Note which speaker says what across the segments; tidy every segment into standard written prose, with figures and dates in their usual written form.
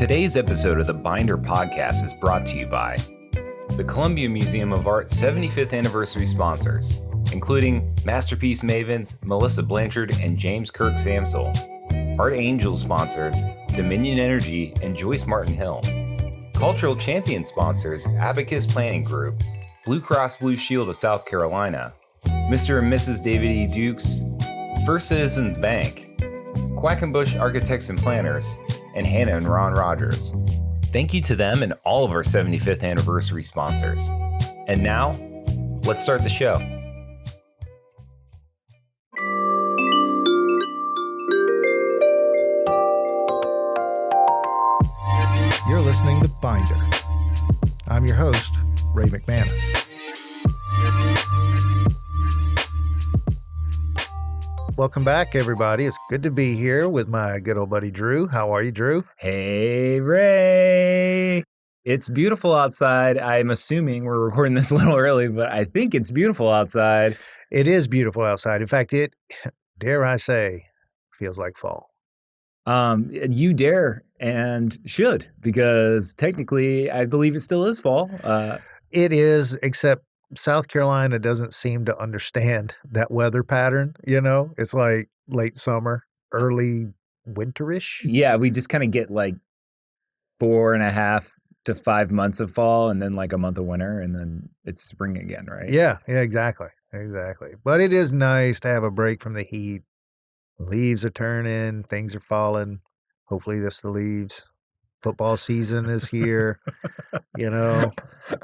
Speaker 1: Today's episode of the Binder Podcast is brought to you by the Columbia Museum of Art's 75th anniversary sponsors, including Masterpiece Mavens Melissa Blanchard and James Kirk Samsel, Art Angels sponsors Dominion Energy and Joyce Martin Hill, Cultural Champion sponsors Abacus Planning Group, Blue Cross Blue Shield of South Carolina, Mr. and Mrs. David E. Dukes, First Citizens Bank, Quackenbush Architects and Planners, and Hannah and Ron Rogers. Thank you to them and all of our 75th anniversary sponsors. And now, let's start the show.
Speaker 2: You're listening to Binder. I'm your host, Ray McManus. Welcome back, everybody. It's good to be here with my good old buddy, Drew. How are you, Drew?
Speaker 1: Hey, Ray. It's beautiful outside. I'm assuming we're recording this a little early, but I think it's beautiful outside.
Speaker 2: It is beautiful outside. In fact, it, dare I say, feels like fall.
Speaker 1: You dare and should, because technically I believe it still is fall.
Speaker 2: It is, except South Carolina doesn't seem to understand that weather pattern. You know, it's like late summer, early winterish.
Speaker 1: Yeah, we just kind of get like 4.5 to 5 months of fall and then like a month of winter and then it's spring again, right?
Speaker 2: Yeah, exactly. But it is nice to have a break from the heat. Leaves are turning, things are falling. Hopefully the leaves. Football season is here. You know,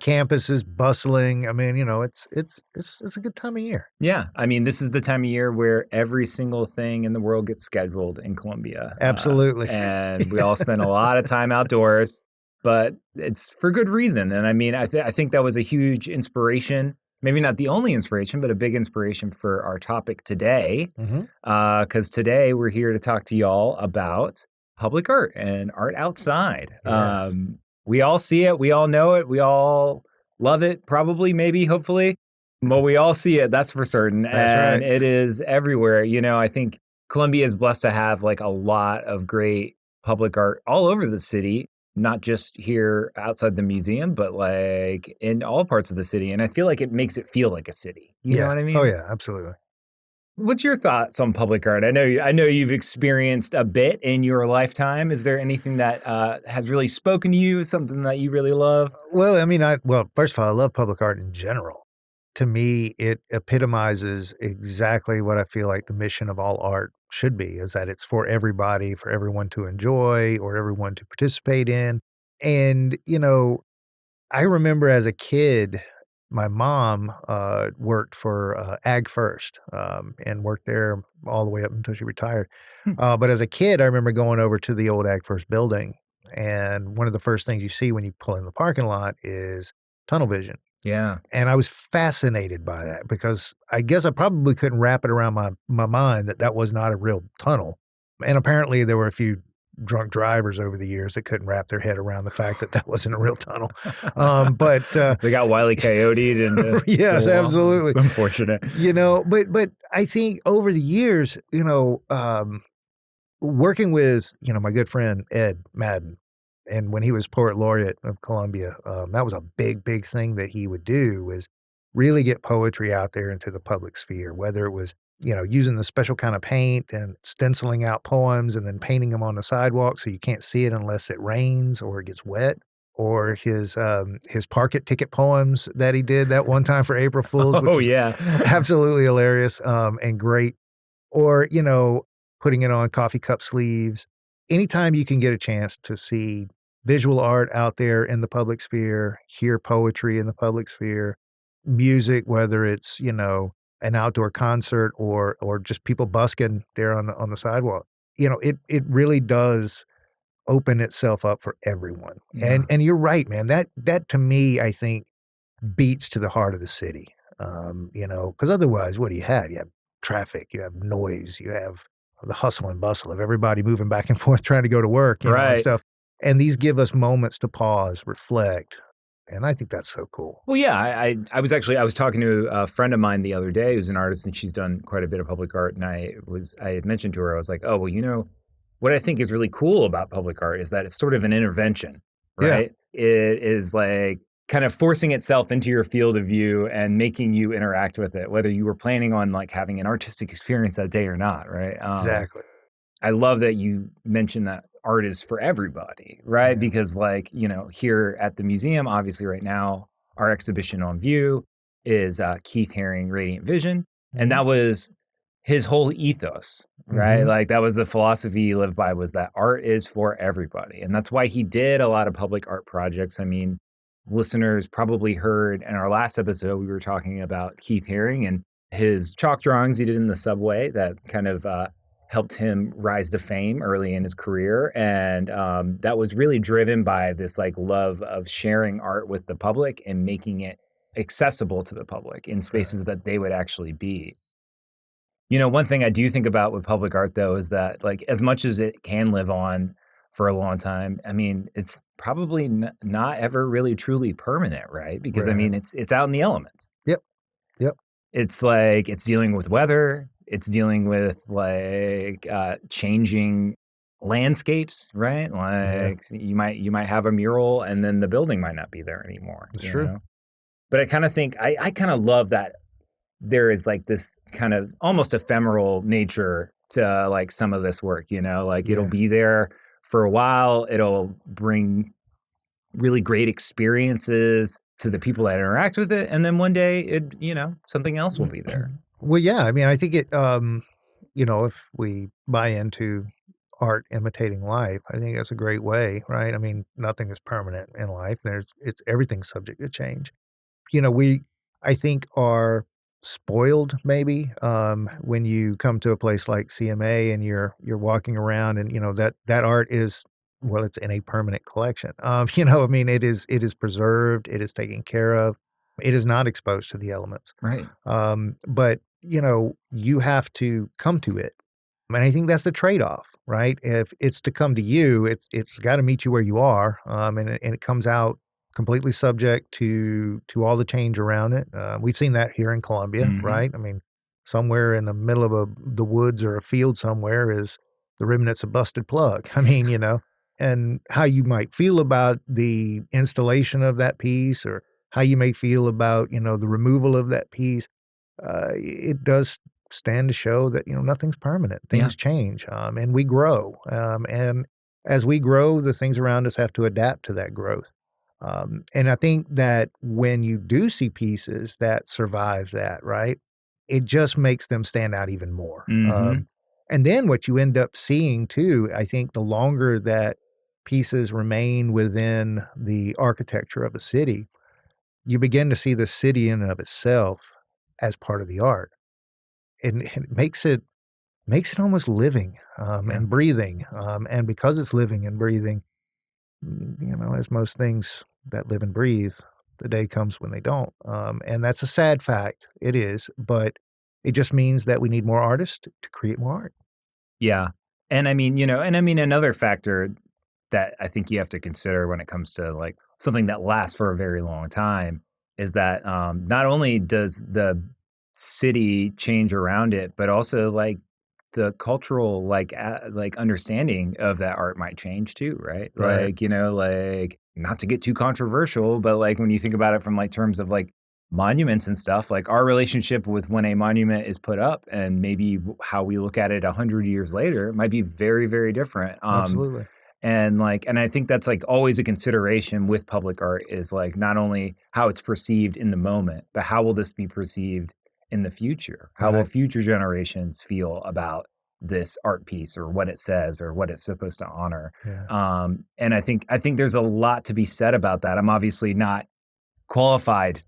Speaker 2: campus is bustling. I mean, you know, it's a good time of year.
Speaker 1: Yeah. I mean, this is the time of year where every single thing in the world gets scheduled in Columbia.
Speaker 2: Absolutely.
Speaker 1: And we all spend a lot of time outdoors, but it's for good reason. And I mean, I think that was a huge inspiration. Maybe not the only inspiration, but a big inspiration for our topic today. Because today we're here to talk to y'all about public art and art outside.
Speaker 2: Yes.
Speaker 1: We all see it. We all know it. We all love it, probably, maybe, hopefully. But we all see it, that's for certain.
Speaker 2: That's right.
Speaker 1: It is everywhere. You know, I think Columbia is blessed to have like a lot of great public art all over the city, not just here outside the museum, but like in all parts of the city. And I feel like it makes it feel like a city. You know what I mean?
Speaker 2: Oh, yeah, absolutely.
Speaker 1: What's your thoughts on public art? I know you've experienced a bit in your lifetime. Is there anything that has really spoken to you, something that you really love?
Speaker 2: Well, I mean, first of all, I love public art in general. To me, it epitomizes exactly what I feel like the mission of all art should be, is that it's for everybody, for everyone to enjoy or everyone to participate in. And, you know, I remember as a kid, my mom worked for Ag First and worked there all the way up until she retired. But as a kid, I remember going over to the old Ag First building. And one of the first things you see when you pull in the parking lot is tunnel vision.
Speaker 1: Yeah.
Speaker 2: And I was fascinated by that because I guess I probably couldn't wrap it around my mind that was not a real tunnel. And apparently there were a few drunk drivers over the years that couldn't wrap their head around the fact that wasn't a real tunnel. But
Speaker 1: they got Wile E. Coyote'd and
Speaker 2: yes, absolutely.
Speaker 1: It's unfortunate.
Speaker 2: You know, but I think over the years, you know, working with, you know, my good friend Ed Madden, and when he was poet laureate of Columbia, that was a big thing that he would do, was really get poetry out there into the public sphere, whether it was, you know, using the special kind of paint and stenciling out poems and then painting them on the sidewalk so you can't see it unless it rains or it gets wet, or his park it ticket poems that he did that one time for April Fools, which was absolutely hilarious and great. Or, you know, putting it on coffee cup sleeves. Anytime you can get a chance to see visual art out there in the public sphere, hear poetry in the public sphere, music, whether it's, you know, an outdoor concert or just people busking there on the sidewalk. You know, it really does open itself up for everyone. Yeah. And you're right, man. That to me, I think, beats to the heart of the city. You know, because otherwise, what do you have? You have traffic, you have noise, you have the hustle and bustle of everybody moving back and forth trying to go to work, you know, and stuff. And these give us moments to pause, reflect. And I think that's so cool.
Speaker 1: Well, yeah, I was talking to a friend of mine the other day who's an artist, and she's done quite a bit of public art. And I had mentioned to her, I was like, oh, well, you know, what I think is really cool about public art is that it's sort of an intervention,
Speaker 2: Yeah.
Speaker 1: right? It is like kind of forcing itself into your field of view and making you interact with it, whether you were planning on like having an artistic experience that day or not, right?
Speaker 2: Exactly.
Speaker 1: I love that you mentioned that art is for everybody, right?
Speaker 2: Yeah.
Speaker 1: Because like, here at the museum, obviously right now, our exhibition on view is Keith Haring, Radiant Vision. And that was his whole ethos, right?
Speaker 2: Mhm.
Speaker 1: Like that was the philosophy he lived by, was that art is for everybody. And that's why he did a lot of public art projects. I mean, listeners probably heard in our last episode, we were talking about Keith Haring and his chalk drawings he did in the subway that kind of helped him rise to fame early in his career. And that was really driven by this like love of sharing art with the public and making it accessible to the public in spaces that they would actually be. One thing I do think about with public art, though, is that like as much as it can live on for a long time, I mean, it's probably not ever really truly permanent, right? Because I
Speaker 2: Right.
Speaker 1: mean, it's out in the elements.
Speaker 2: Yep. Yep.
Speaker 1: It's like it's dealing with weather. It's dealing with like changing landscapes, right?
Speaker 2: Yeah.
Speaker 1: Like you might have a mural and then the building might not be there anymore.
Speaker 2: It's
Speaker 1: you
Speaker 2: true.
Speaker 1: know? But I kind of think I kind of love that there is like this kind of almost ephemeral nature to like some of this work, like it'll
Speaker 2: Yeah.
Speaker 1: be there for a while. It'll bring really great experiences to the people that interact with it. And then one day something else will be there.
Speaker 2: Well, yeah. I mean, I think it, if we buy into art imitating life, I think that's a great way, right? I mean, nothing is permanent in life. Everything's subject to change. I think are spoiled maybe when you come to a place like CMA and you're walking around and that art is, well, it's in a permanent collection. I mean, it is preserved, it is taken care of, it is not exposed to the elements.
Speaker 1: Right.
Speaker 2: But you have to come to it. And I think that's the trade-off, right? If it's to come to you, it's got to meet you where you are, and it comes out completely subject to all the change around it. We've seen that here in Columbia,
Speaker 1: Mhm.
Speaker 2: right? I mean, somewhere in the middle of the woods or a field somewhere is the remnants of busted plug. I mean, and how you might feel about the installation of that piece or how you may feel about, the removal of that piece, it does stand to show that, nothing's permanent. Things change, and we grow. And as we grow, the things around us have to adapt to that growth. And I think that when you do see pieces that survive that, right, it just makes them stand out even more.
Speaker 1: Mhm.
Speaker 2: And then what you end up seeing too, I think the longer that pieces remain within the architecture of a city, you begin to see the city in and of itself as part of the art. And it makes it almost living and breathing. And because it's living and breathing, as most things that live and breathe, the day comes when they don't. And that's a sad fact. It is. But it just means that we need more artists to create more art.
Speaker 1: Yeah. And I mean, another factor that I think you have to consider when it comes to like something that lasts for a very long time is that not only does the city change around it, but also like the cultural like understanding of that art might change too, right?
Speaker 2: Right.
Speaker 1: Like, like not to get too controversial, but like when you think about it from like terms of like monuments and stuff, like our relationship with when a monument is put up and maybe how we look at it 100 years later might be very, very different.
Speaker 2: Absolutely.
Speaker 1: And I think that's like always a consideration with public art is like not only how it's perceived in the moment, but how will this be perceived in the future? How will
Speaker 2: Right.
Speaker 1: future generations feel about this art piece or what it says or what it's supposed to honor?
Speaker 2: Yeah.
Speaker 1: And I think there's a lot to be said about that. I'm obviously not qualified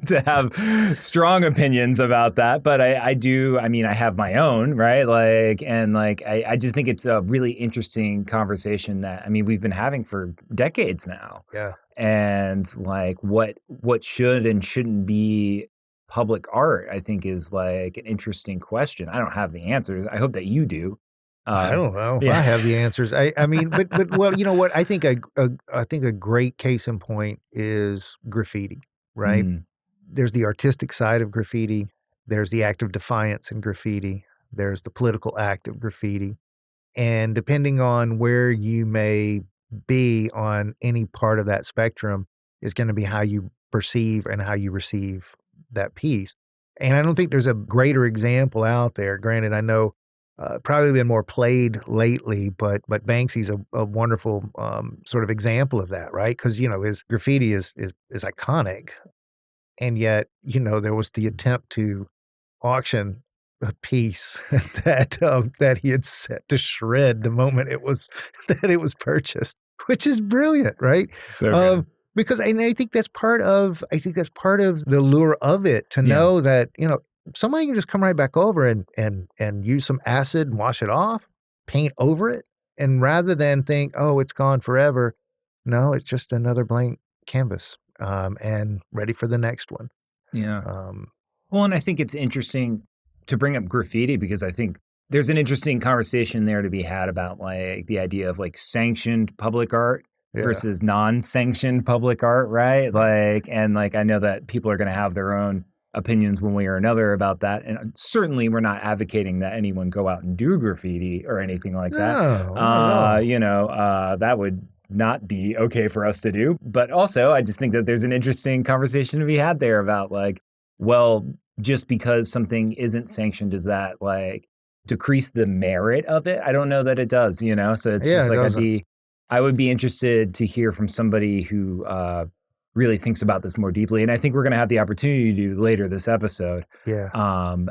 Speaker 1: to have strong opinions about that, but I do. I mean, I have my own, right? I just think it's a really interesting conversation that, I mean, we've been having for decades now.
Speaker 2: Yeah.
Speaker 1: And like what should and shouldn't be public art, I think is like an interesting question. I don't have the answers. I hope that you do.
Speaker 2: I don't know if
Speaker 1: yeah.
Speaker 2: I have the answers. I mean, but well, you know what? I think a great case in point is graffiti, right?
Speaker 1: Mm,
Speaker 2: There's the artistic side of graffiti. There's the act of defiance in graffiti. There's the political act of graffiti. And depending on where you may be on any part of that spectrum is going to be how you perceive and how you receive that piece. And I don't think there's a greater example out there. Granted, I know probably been more played lately, but Banksy's a wonderful sort of example of that, right? Because, his graffiti is iconic. And yet, there was the attempt to auction a piece that he had set to shred the moment it was purchased, which is brilliant, right?
Speaker 1: So good.
Speaker 2: Because and I think that's part of the lure of it, to know that somebody can just come right back over and use some acid and wash it off, paint over it, and rather than think, oh, it's gone forever, no, it's just another blank canvas, and ready for the next one.
Speaker 1: Yeah. Well, and I think it's interesting to bring up graffiti because I think there's an interesting conversation there to be had about like the idea of like sanctioned public art versus non-sanctioned public art, right? I know that people are going to have their own opinions one way or another about that. And certainly we're not advocating that anyone go out and do graffiti or anything like that.
Speaker 2: No.
Speaker 1: That would not be okay for us to do. But also, I just think that there's an interesting conversation to be had there about like, well, just because something isn't sanctioned, does that like decrease the merit of it? I don't know that it does, So it's just like I would be interested to hear from somebody who really thinks about this more deeply. And I think we're going to have the opportunity to do later this episode.
Speaker 2: Yeah.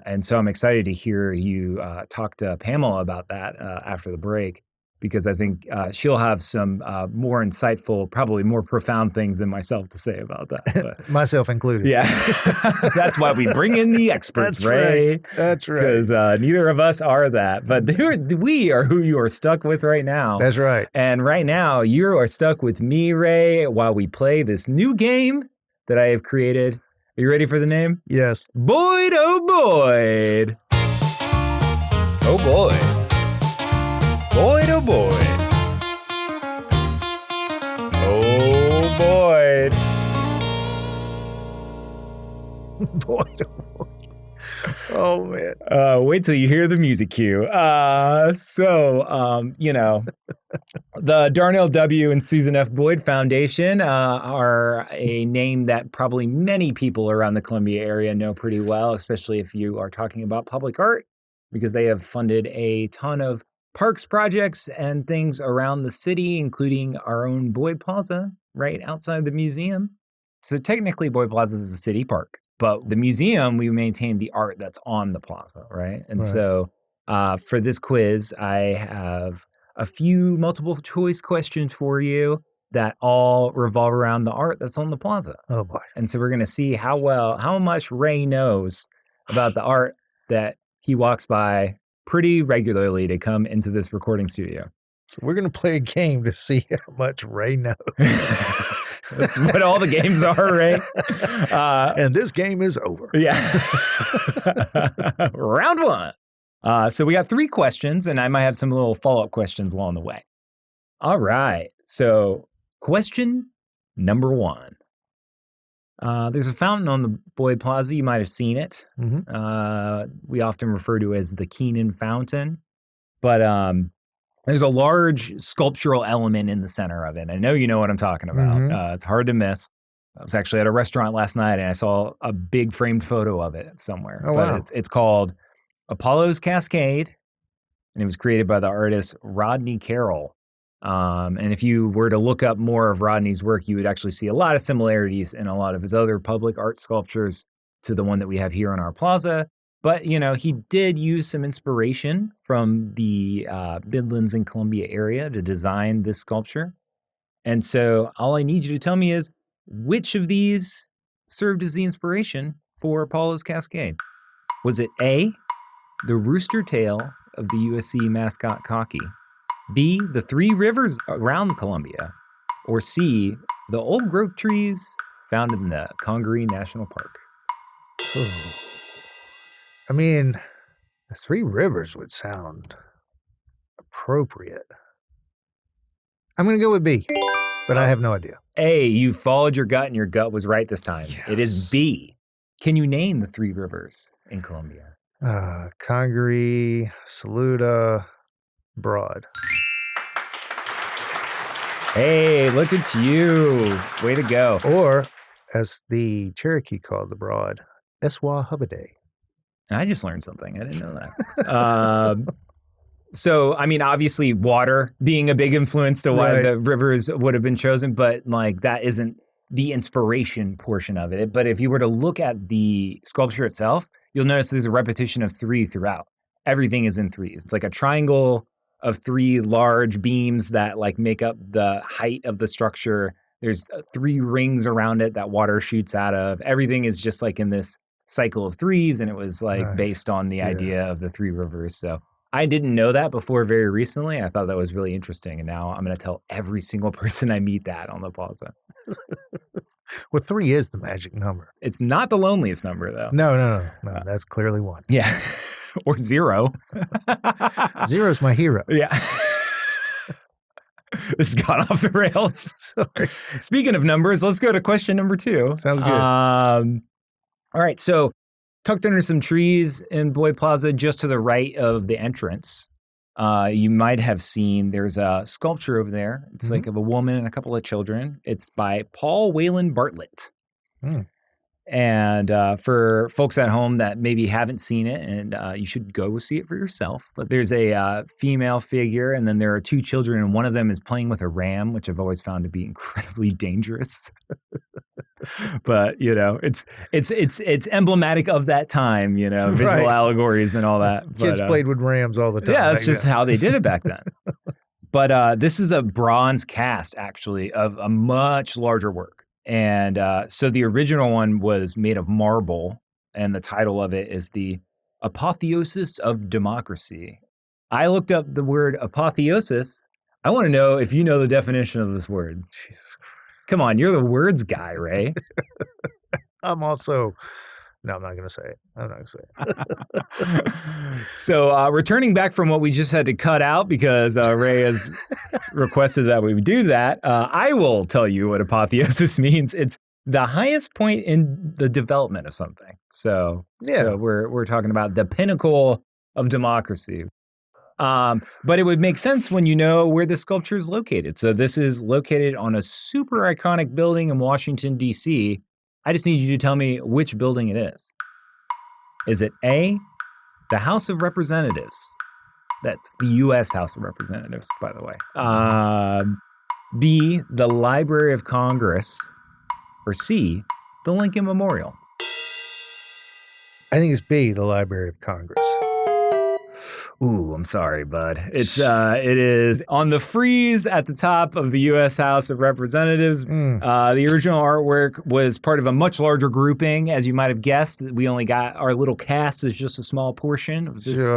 Speaker 1: And so I'm excited to hear you talk to Pamela about that after the break, because I think she'll have some more insightful, probably more profound things than myself to say about that. But,
Speaker 2: myself included.
Speaker 1: Yeah. That's why we bring in the experts, Ray.
Speaker 2: That's right.
Speaker 1: Because neither of us are that. But we are who you are stuck with right now.
Speaker 2: That's right.
Speaker 1: And right now, you are stuck with me, Ray, while we play this new game that I have created. Are you ready for the name?
Speaker 2: Yes.
Speaker 1: Boyd, oh Boyd. Oh boy. Boyd, oh Boyd. Oh Boyd.
Speaker 2: Boyd, oh Boyd. Oh man.
Speaker 1: Wait till you hear the music cue. The Darnell W. and Susan F. Boyd Foundation are a name that probably many people around the Columbia area know pretty well, especially if you are talking about public art, because they have funded a ton of parks projects and things around the city, including our own Boyd Plaza right outside the museum. So technically Boyd Plaza is a city park, but the museum, we maintain the art that's on the plaza, right? And so for this quiz, I have a few multiple choice questions for you that all revolve around the art that's on the plaza.
Speaker 2: Oh boy.
Speaker 1: And so we're going to see how much Ray knows about the art that he walks by pretty regularly to come into this recording studio.
Speaker 2: So we're going to play a game to see how much Ray knows.
Speaker 1: That's what all the games are, Ray.
Speaker 2: And this game is over.
Speaker 1: Yeah. Round one. So we got 3 questions, and I might have some little follow-up questions along the way. All right. So question number 1. There's a fountain on the Boyd Plaza. You might have seen it.
Speaker 2: Mm-hmm.
Speaker 1: We often refer to it as the Keenan Fountain. But there's a large sculptural element in the center of it. I know you know what I'm talking about.
Speaker 2: Mm-hmm.
Speaker 1: It's hard to miss. I was actually at a restaurant last night, and I saw a big framed photo of it somewhere.
Speaker 2: Oh, wow.
Speaker 1: It's called Apollo's Cascade, and it was created by the artist Rodney Carroll. And if you were to look up more of Rodney's work, you would actually see a lot of similarities in a lot of his other public art sculptures to the one that we have here on our plaza. But, he did use some inspiration from the Midlands and Columbia area to design this sculpture. And so all I need you to tell me is, which of these served as the inspiration for Apollo's Cascade? Was it A, the rooster tail of the USC mascot Cocky, B, the 3 rivers around Columbia, or C, the old growth trees found in the Congaree National Park?
Speaker 2: Ooh. I mean, the 3 rivers would sound appropriate. I'm going to go with B, but I have no idea.
Speaker 1: A, you followed your gut, and your gut was right this time.
Speaker 2: Yes.
Speaker 1: It is B. Can you name the 3 rivers in Columbia?
Speaker 2: Congaree, Saluda, Broad.
Speaker 3: Hey, look at you. Way to go.
Speaker 2: Or, as the Cherokee called the Broad, Eswahubade.
Speaker 3: And I just learned something. I didn't know that. So, I mean, obviously water being a big influence to why the rivers would have been chosen, but like that isn't the inspiration portion of it. But if you were to look at the sculpture itself, you'll notice there's a repetition of 3 throughout. Everything is in 3s. It's like a triangle of 3 large beams that like make up the height of the structure. There's 3 rings around it that water shoots out of. Everything is just like in this cycle of 3s, and it was like based on the idea of the 3 rivers. So I didn't know that before very recently. I thought that was really interesting, and now I'm going to tell every single person I meet that on the plaza.
Speaker 2: Well, 3 is the magic number.
Speaker 3: It's not the loneliest number, though.
Speaker 2: No. That's clearly 1.
Speaker 3: Yeah. Or 0.
Speaker 2: 0's my hero.
Speaker 3: Yeah. This got off the rails.
Speaker 2: Sorry.
Speaker 3: Speaking of numbers, let's go to question number 2.
Speaker 2: Sounds good.
Speaker 3: All right. So tucked under some trees in Boyd Plaza, just to the right of the entrance, you might have seen there's a sculpture over there. It's like of a woman and a couple of children. It's by Paul Wayland Bartlett. And for folks at home that maybe haven't seen it, and you should go see it for yourself. But there's a female figure, and then there are 2 children, and one of them is playing with a ram, which I've always found to be incredibly dangerous. But you know, it's emblematic of that time. You know, visual allegories and all that.
Speaker 2: Kids played with rams all the time.
Speaker 3: Yeah, that's just how they did it back then. But this is a bronze cast, actually, of a much larger work. And so the original one was made of marble, and the title of it is The Apotheosis of Democracy. I looked up the word apotheosis. I want to know if you know the definition of this word. Jesus Christ. Come on, you're the words guy, Ray.
Speaker 2: I'm also... No, I'm not going to say it. I'm not going to say it.
Speaker 3: So returning back from what we just had to cut out because Ray has requested that we do that, I will tell you what apotheosis means. It's the highest point in the development of something. So we're talking about the pinnacle of democracy. But it would make sense when you know where the sculpture is located. So this is located on a super iconic building in Washington, D.C. I just need you to tell me which building it is. Is it A, the House of Representatives? That's the U.S. House of Representatives, by the way. B, the Library of Congress? Or C, the Lincoln Memorial?
Speaker 2: I think it's B, the Library of Congress.
Speaker 3: Ooh, I'm sorry, bud. It is on the frieze at the top of the U.S. House of Representatives. The original artwork was part of a much larger grouping, as you might have guessed. We only got our little cast is just a small portion of this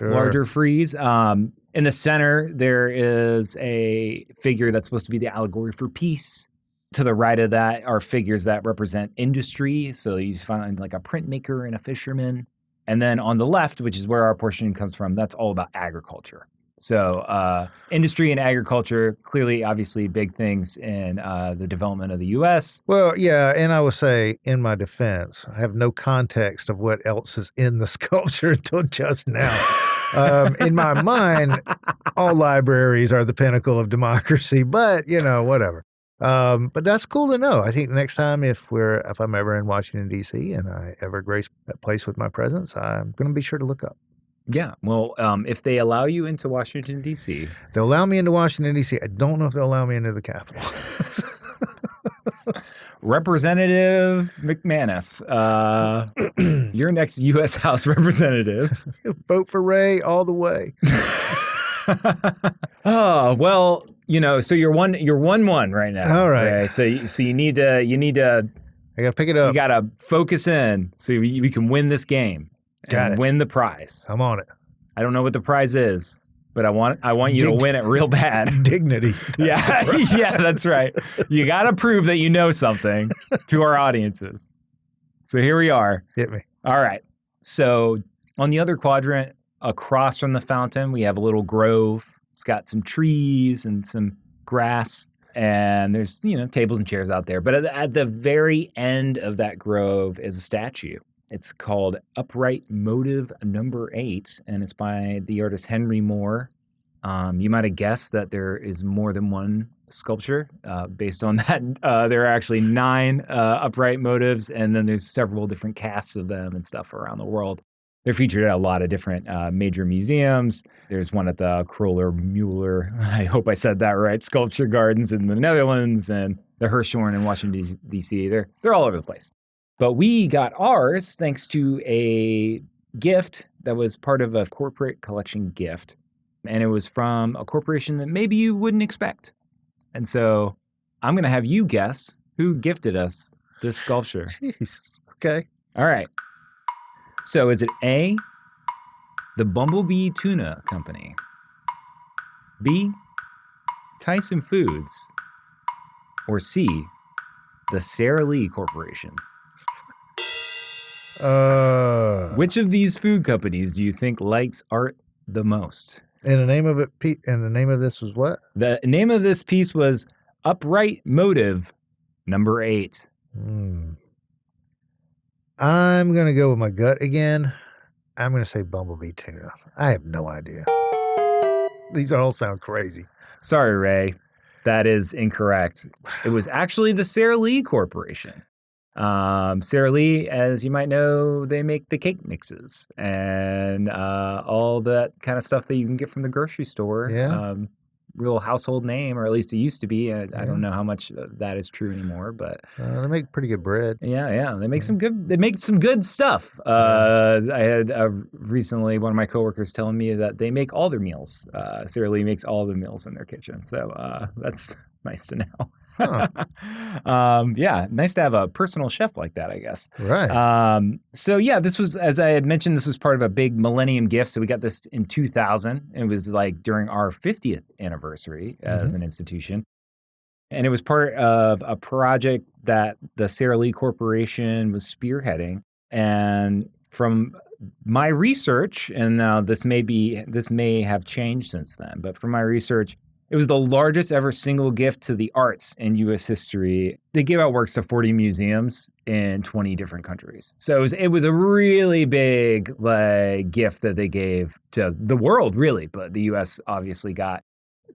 Speaker 3: larger frieze. In the center, there is a figure that's supposed to be the allegory for peace. To the right of that are figures that represent industry. So you find like a printmaker and a fisherman. And then on the left, which is where our portion comes from, that's all about agriculture. So industry and agriculture, clearly, obviously, big things in the development of the U.S.
Speaker 2: Well, yeah, and I will say, in my defense, I have no context of what else is in the sculpture until just now. In my mind, all libraries are the pinnacle of democracy, but, you know, whatever. But that's cool to know. I think next time if I'm ever in Washington, D.C. and I ever grace that place with my presence, I'm going to be sure to look up.
Speaker 3: Yeah. Well, if they allow you into Washington, D.C.
Speaker 2: They'll allow me into Washington, D.C. I don't know if they'll allow me into the Capitol. Representative McManus, your next U.S. House representative.
Speaker 3: Vote for Ray all the way.
Speaker 2: Oh, well, you know, so you're 1-1 right now.
Speaker 3: All right.
Speaker 2: Okay? So you need to
Speaker 3: I got to pick it up.
Speaker 2: You got to focus in so we can win this game and win the prize.
Speaker 3: I'm on it.
Speaker 2: I don't know what the prize is, but I want you to win it real bad.
Speaker 3: Dignity.
Speaker 2: Yeah. Yeah, that's right. You got to prove that you know something to our audiences. So here we are.
Speaker 3: Hit me.
Speaker 2: All right. So on the other quadrant, across from the fountain, we have a little grove. It's got some trees and some grass, and there's, tables and chairs out there. But at the very end of that grove is a statue. It's called Upright Motive Number 8, and it's by the artist Henry Moore.
Speaker 3: You might have guessed that there is more than one sculpture. Based on that, there are actually 9 upright motives, and then there's several different casts of them and stuff around the world. They're featured at a lot of different major museums. There's one at the Mueller, I hope I said that right, Sculpture Gardens in the Netherlands, and the Hirshhorn in Washington, D.C. They're all over the place. But we got ours thanks to a gift that was part of a corporate collection gift. And it was from a corporation that maybe you wouldn't expect. And so I'm going to have you guess who gifted us this sculpture.
Speaker 2: Jeez. Okay.
Speaker 3: All right. So is it A, the Bumblebee Tuna Company, B, Tyson Foods, or C, the Sara Lee Corporation? Which of these food companies do you think likes art the most?
Speaker 2: And the name of it, and the name of this was what?
Speaker 3: The name of this piece was Upright Motive number 8.
Speaker 2: I'm going to go with my gut again. I'm going to say Bumblebee Tuna. I have no idea. These all sound crazy.
Speaker 3: Sorry, Ray. That is incorrect. It was actually the Sara Lee Corporation. Sara Lee, as you might know, they make the cake mixes and all that kind of stuff that you can get from the grocery store.
Speaker 2: Yeah.
Speaker 3: Real household name, or at least it used to be. I don't know how much that is true anymore, but
Speaker 2: they make pretty good bread.
Speaker 3: Yeah, they make some good stuff. I had recently one of my coworkers telling me that they make all their meals. Sara Lee makes all the meals in their kitchen, so that's nice to know.
Speaker 2: Huh.
Speaker 3: Nice to have a personal chef like that, I guess.
Speaker 2: Right.
Speaker 3: So yeah, this was, as I had mentioned, this was part of a big Millennium gift. So we got this in 2000. It was like during our 50th anniversary as an institution. And it was part of a project that the Sara Lee Corporation was spearheading. And from my research, and now this may have changed since then, but from my research, it was the largest ever single gift to the arts in U.S. history. They gave out works to 40 museums in 20 different countries. So it was a really big gift that they gave to the world, really. But the U.S. obviously got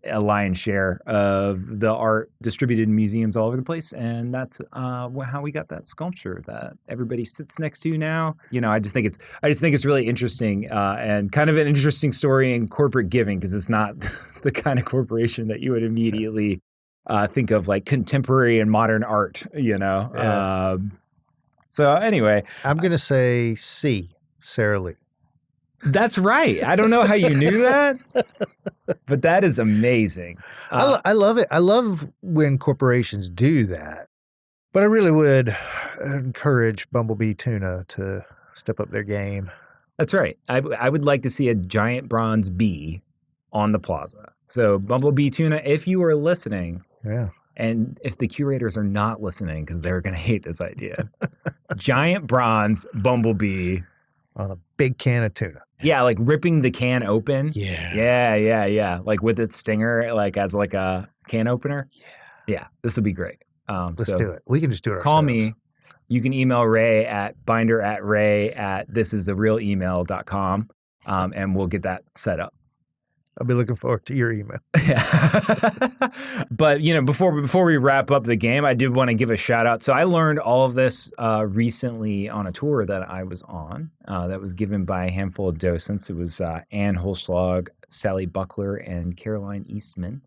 Speaker 3: a lion's share of the art distributed in museums all over the place. And that's how we got that sculpture that everybody sits next to now. You know, I just think it's really interesting and kind of an interesting story in corporate giving, because it's not the kind of corporation that you would immediately think of like contemporary and modern art, you know?
Speaker 2: Yeah.
Speaker 3: So anyway.
Speaker 2: I'm going to say C, Sara Lee.
Speaker 3: That's right. I don't know how you knew that, but that is amazing.
Speaker 2: I love it. I love when corporations do that. But I really would encourage Bumblebee Tuna to step up their game.
Speaker 3: That's right. I would like to see a giant bronze bee on the plaza. So Bumblebee Tuna, if you are listening, and if the curators are not listening because they're going to hate this idea, giant bronze bumblebee
Speaker 2: on a big can of tuna.
Speaker 3: Yeah, like ripping the can open.
Speaker 2: Yeah.
Speaker 3: Like with its stinger, like as like a can opener. Yeah. This would be great.
Speaker 2: Let's do it. We can just do it ourselves.
Speaker 3: Call me. You can email Ray at binder@ray@thisistherealemail.com, and we'll get that set up.
Speaker 2: I'll be looking forward to your email.
Speaker 3: But, you know, before we wrap up the game, I did want to give a shout out. So I learned all of this recently on a tour that I was on that was given by a handful of docents. It was Ann Holschlag, Sally Buckler, and Caroline Eastman.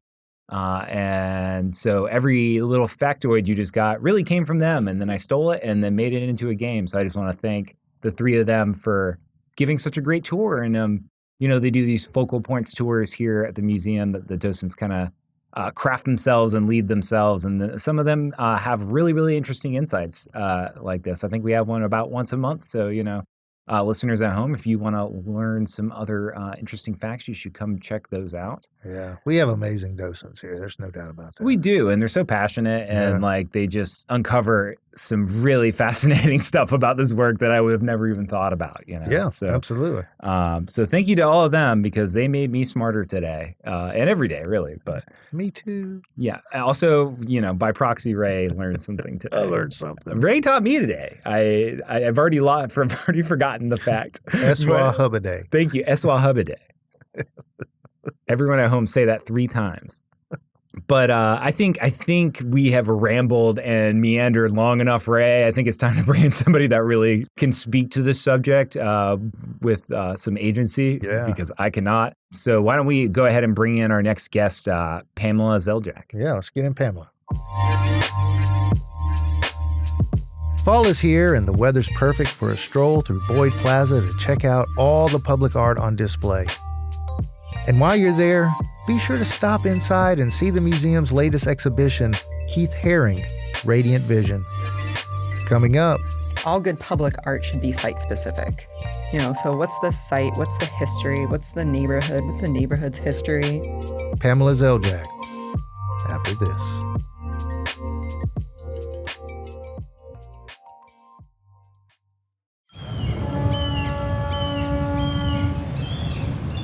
Speaker 3: And so every little factoid you just got really came from them. And then I stole it and then made it into a game. So I just want to thank the three of them for giving such a great tour. And, you know, they do these focal points tours here at the museum that the docents kind of craft themselves and lead themselves. And some of them have really, really interesting insights like this. I think we have one about once a month. So, you know, listeners at home, if you want to learn some other interesting facts, you should come check those out.
Speaker 2: Yeah. We have amazing docents here. There's no doubt about that.
Speaker 3: We do. And they're so passionate and like they just uncover some really fascinating stuff about this work that I would have never even thought about, you know?
Speaker 2: Yeah,
Speaker 3: so,
Speaker 2: absolutely.
Speaker 3: So thank you to all of them because they made me smarter today and every day, really. But
Speaker 2: me too.
Speaker 3: Yeah. Also, you know, by proxy, Ray learned something today.
Speaker 2: I learned something.
Speaker 3: Ray taught me today. I've already forgotten the fact.
Speaker 2: Eswa Hubba Day.
Speaker 3: Thank you. Eswa Hubba Day. Everyone at home say that 3 times. But I think we have rambled and meandered long enough, Ray. I think it's time to bring in somebody that really can speak to the subject with some agency, because I cannot. So why don't we go ahead and bring in our next guest, Pamela Zeljak.
Speaker 2: Yeah, let's get in Pamela. Fall is here and the weather's perfect for a stroll through Boyd Plaza to check out all the public art on display. And while you're there, be sure to stop inside and see the museum's latest exhibition, Keith Haring, Radiant Vision. Coming up.
Speaker 4: All good public art should be site-specific. So what's the site? What's the history? What's the neighborhood? What's the neighborhood's history?
Speaker 2: Pamela Zeljak, after this.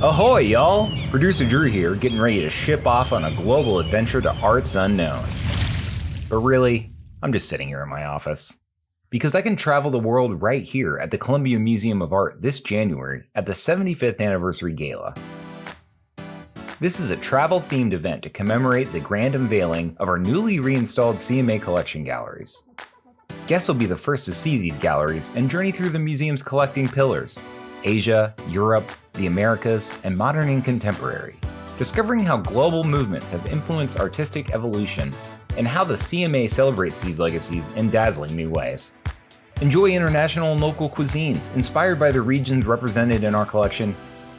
Speaker 1: Ahoy, y'all! Producer Drew here, getting ready to ship off on a global adventure to Arts Unknown. But really, I'm just sitting here in my office. Because I can travel the world right here at the Columbia Museum of Art this January at the 75th Anniversary Gala. This is a travel-themed event to commemorate the grand unveiling of our newly reinstalled CMA collection galleries. Guests will be the first to see these galleries and journey through the museum's collecting pillars: Asia, Europe, the Americas, and modern and contemporary, discovering how global movements have influenced artistic evolution and how the CMA celebrates these legacies in dazzling new ways. Enjoy international and local cuisines inspired by the regions represented in our collection,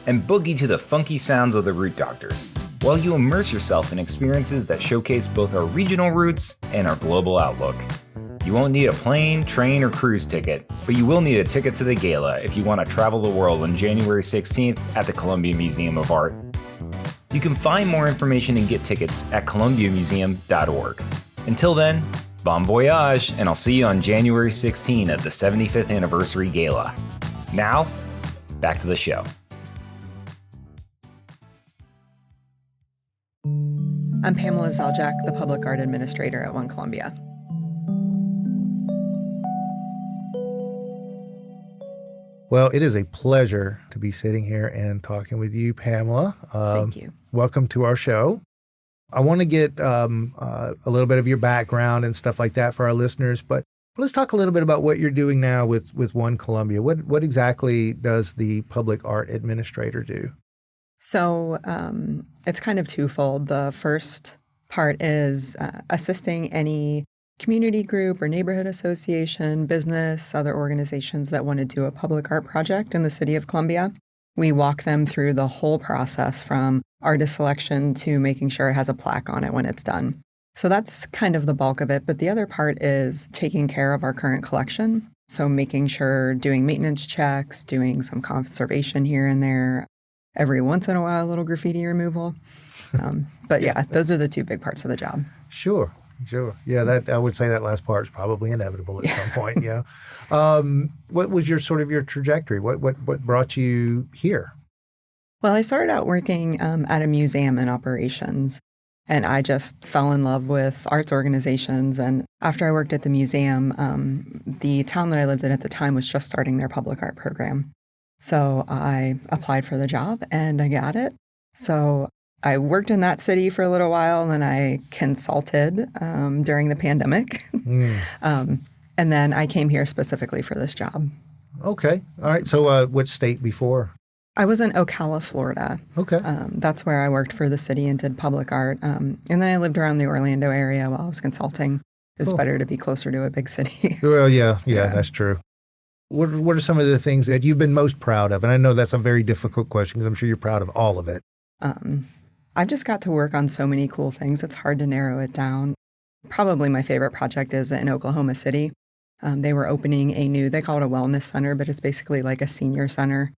Speaker 1: and boogie to the funky sounds of the Root Doctors, while you immerse yourself in experiences that showcase both our regional roots and our global outlook. You won't need a plane, train, or cruise ticket, but you will need a ticket to the gala if you want to travel the world on January 16th at the Columbia Museum of Art. You can find more information and get tickets at columbiamuseum.org. Until then, bon voyage, and I'll see you on January 16 at the 75th Anniversary Gala. Now, back to the show.
Speaker 4: I'm Pamela Zeljak, the Public Art Administrator at One Columbia.
Speaker 2: Well, it is a pleasure to be sitting here and talking with you, Pamela.
Speaker 4: Thank you.
Speaker 2: Welcome to our show. I want to get a little bit of your background and stuff like that for our listeners, but let's talk a little bit about what you're doing now with One Columbia. What exactly does the Public Art Administrator do?
Speaker 4: So it's kind of twofold. The first part is assisting any community group or neighborhood association, business, other organizations that want to do a public art project in the city of Columbia. We walk them through the whole process from artist selection to making sure it has a plaque on it when it's done. So that's kind of the bulk of it. But the other part is taking care of our current collection. So making sure, doing maintenance checks, doing some conservation here and there, every once in a while, a little graffiti removal. But yeah, those are the two big parts of the job.
Speaker 2: Sure. Yeah, that I would say that last part is probably inevitable at some point. What was your trajectory? What brought you here?
Speaker 4: Well, I started out working at a museum in operations, and I just fell in love with arts organizations. And after I worked at the museum, the town that I lived in at the time was just starting their public art program. So I applied for the job and I got it. So I worked in that city for a little while, and then I consulted during the pandemic. And then I came here specifically for this job.
Speaker 2: Okay. All right. So what state before?
Speaker 4: I was in Ocala, Florida.
Speaker 2: Okay.
Speaker 4: That's where I worked for the city and did public art. And then I lived around the Orlando area while I was consulting. It's better to be closer to a big city.
Speaker 2: Well, yeah, that's true. What are some of the things that you've been most proud of? And I know that's a very difficult question because I'm sure you're proud of all of it.
Speaker 4: I've just got to work on so many cool things. It's hard to narrow it down. Probably my favorite project is in Oklahoma City. They were opening they call it a wellness center, but it's basically like a senior center.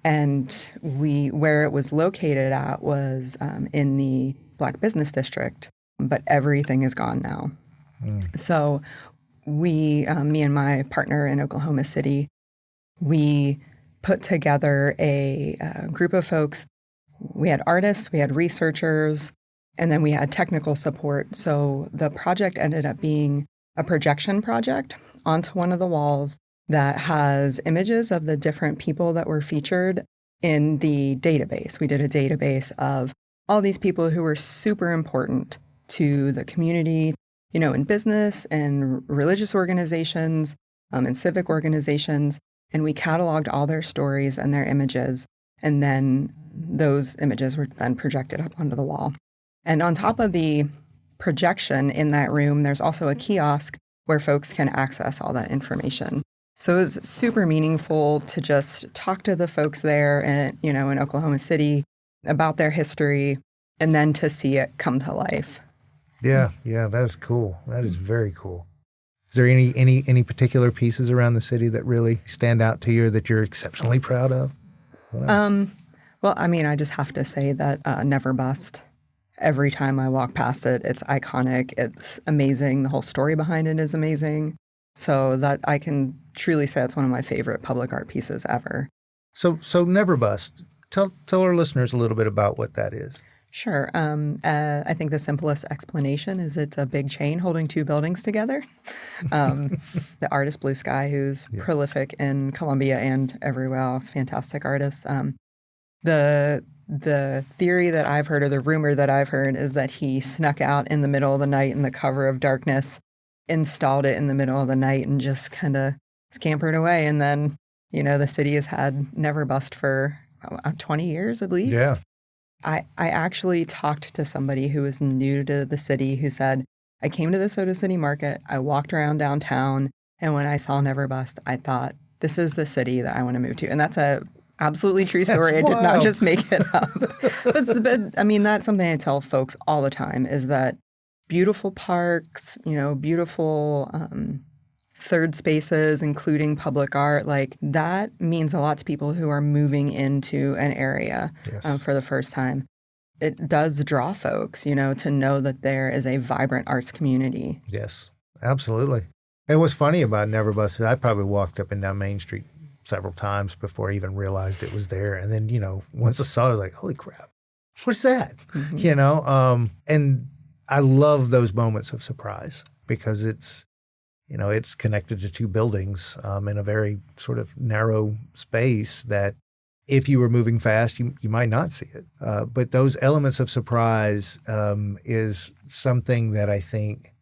Speaker 4: And where it was located at was in the Black Business District, but everything is gone now. So me and my partner in Oklahoma City, we put together a group of folks. We had artists, we had researchers, and then we had technical support. So the project ended up being a projection project onto one of the walls that has images of the different people that were featured in the database. We did a database of all these people who were super important to the community, in business and religious organizations and civic organizations. And we cataloged all their stories and their images. And then those images were then projected up onto the wall. And on top of the projection in that room, there's also a kiosk where folks can access all that information. So it was super meaningful to just talk to the folks there and, in Oklahoma City about their history and then to see it come to life.
Speaker 2: Yeah, that is cool. That is very cool. Is there any particular pieces around the city that really stand out to you that you're exceptionally proud of?
Speaker 4: Well, I just have to say that Never Bust. Every time I walk past it, it's iconic. It's amazing. The whole story behind it is amazing. So that I can truly say it's one of my favorite public art pieces ever.
Speaker 2: So Never Bust. Tell our listeners a little bit about what that is.
Speaker 4: Sure. I think the simplest explanation is it's a big chain holding two buildings together. The artist Blue Sky, who's prolific in Columbia and everywhere else, fantastic artist. The theory that I've heard, or the rumor that I've heard, is that he snuck out in the middle of the night in the cover of darkness, installed it in the middle of the night, and just kind of scampered away. And then, the city has had Never Bust for 20 years at least.
Speaker 2: Yeah.
Speaker 4: I actually talked to somebody who was new to the city who said, I came to the Soda City Market, I walked around downtown, and when I saw Never Bust, I thought, this is the city that I want to move to. And that's a absolutely true story. I did not just make it up. But that's something I tell folks all the time, is that beautiful parks, beautiful third spaces, including public art, like that means a lot to people who are moving into an area for the first time. It does draw folks, to know that there is a vibrant arts community.
Speaker 2: Yes, absolutely. And what's funny about Never Bust is I probably walked up and down Main Street several times before I even realized it was there. And then, once I saw it, I was like, holy crap, what's that? Mm-hmm. And I love those moments of surprise because it's connected to two buildings in a very sort of narrow space that if you were moving fast, you might not see it. But those elements of surprise is something that I think,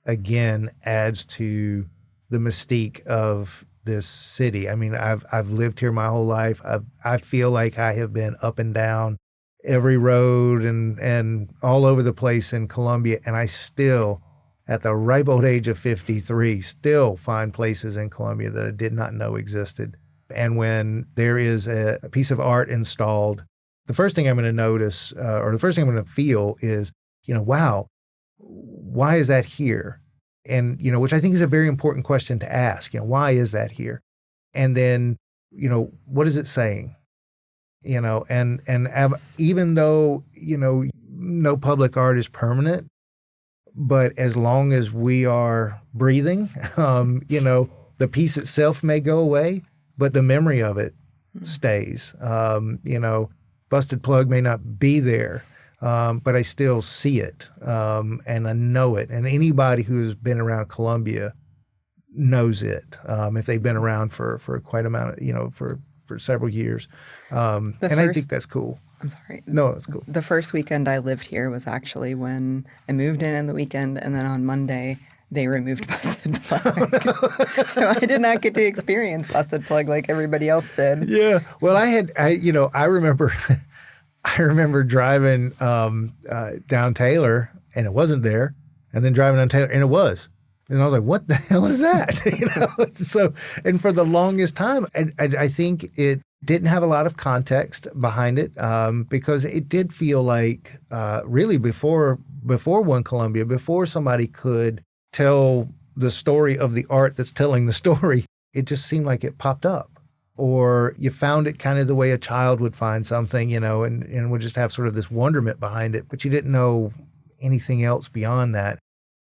Speaker 2: again, adds to the mystique of this city. I mean, I've lived here my whole life. I feel like I have been up and down every road and all over the place in Columbia, and I still, at the ripe old age of 53, still find places in Columbia that I did not know existed. And when there is a piece of art installed, the first thing I'm going to notice, or the first thing I'm going to feel is, wow, why is that here? And, which I think is a very important question to ask. Why is that here? And then, what is it saying? And even though, no public art is permanent, but as long as we are breathing, the piece itself may go away, but the memory of it stays. Busted Plug may not be there, but I still see it, and I know it. And anybody who's been around Columbia knows it, if they've been around for quite amount of, for several years. I think that's cool.
Speaker 4: I'm sorry.
Speaker 2: No, it's cool.
Speaker 4: The first weekend I lived here was actually when I moved in the weekend, and then on Monday they removed Busted Plug. So I did not get to experience Busted Plug like everybody else did.
Speaker 2: Yeah. Well, I remember driving down Taylor, and it wasn't there, and then driving down Taylor, and it was. And I was like, what the hell is that? So, and for the longest time, I think it didn't have a lot of context behind it, because it did feel like really before One Columbia, before somebody could tell the story of the art that's telling the story, it just seemed like it popped up. Or you found it kind of the way a child would find something, and would just have sort of this wonderment behind it, but you didn't know anything else beyond that.